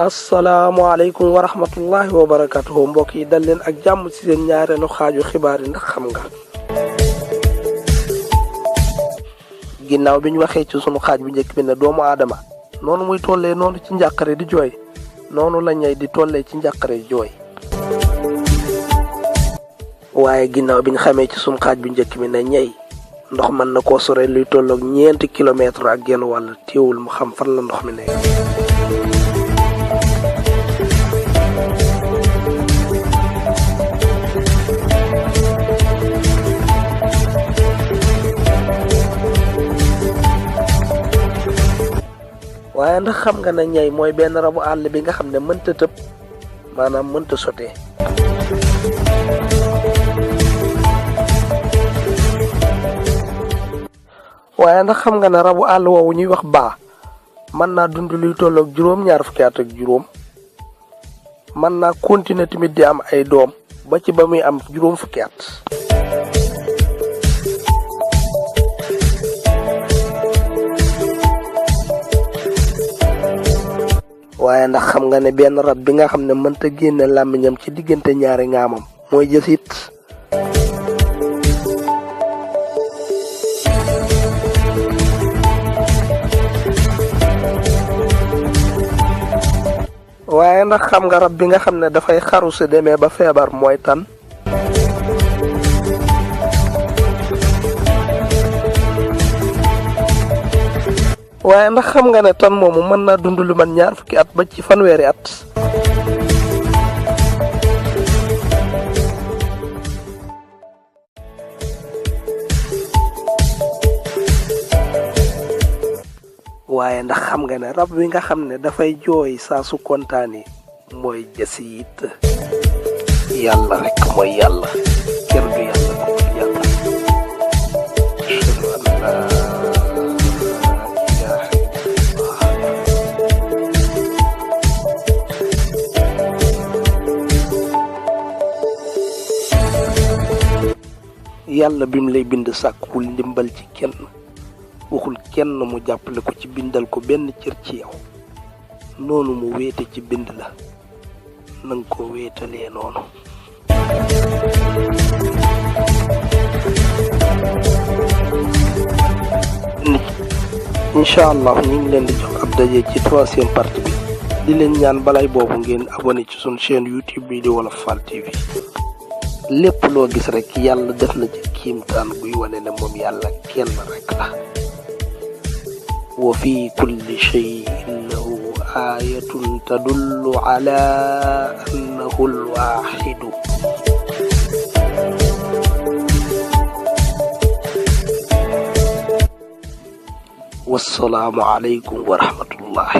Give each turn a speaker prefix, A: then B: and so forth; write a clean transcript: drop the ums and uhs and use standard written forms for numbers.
A: asalaamaaleykum wa rahmatullahi wa barakatuhu mbokk yi dal leen ak jàmm ci seen ñaareelu xaaju xibaar yi ndax xam nga. ginnaaw bi ñu waxee ci sunu xaaj bu njëkk bi ne doomu aadama noonu muy tollee noonu ci njàqare di jooy noonu la ñay di tollee ci njàqare di jooy. waaye ginnaaw bi ñu xamee ci sunu xaaj bu njëkk bi ne ñay ndox mën na koo sore luy tolloog 4 kilomètres ak genn wàll teewul mu xam fan la ndox mi ne. waaye ndax xam nga ne ñay mooy benn rabu àll bi nga xam ne mënta tëb maanaam mënta sotee. waaye ndax xam nga ne rabu àll woowu ñuy wax baa mën naa dund luy tolloog juróom-ñaar fukki at ak juróom mën naa continuer tamit di am ay doom ba ci ba muy am juróom fukki at. waaye ndax xam nga ne benn rab bi nga xam ne mënta génne làmmiñam ci diggante ñaari ngaamam mooy jësit. waaye ndax xam nga rab bi nga xam ne dafay xaru su demee ba feebar mooy tan. waaye ndax xam nga ne tan moomu mën naa dund lu man 2 fukki at ba ci fanweeri at. waaye ndax xam nga ne rab wi nga xam ne dafay jooy saa su kontaanee mooy jasiit. yàlla rek mooy yàlla kenn du yàlla ko yàlla. yàlla bi mu lay bind sàkkuwul ndimbal ci kenn waxul kenn mu jàppale ko ci bindal ko benn cër ci yow noonu mu wéete ci bind la nanga ko wéetalee noonu. incha allah ñu ngi leen di jox ab daje ci 3e partie bi di leen ñaan balay boobu ngeen abonné ci sunu chaîne YouTube bi di Wolof Fall TV. lépp loo gis rek yàlla def na ci kiimtaan guy wane ne moom yàlla kenn rek la. wa fi kulli shay'in lahu aayatun tadullu ala annahu al-waahidu. wassalaamu aleykum wa rahmatullahi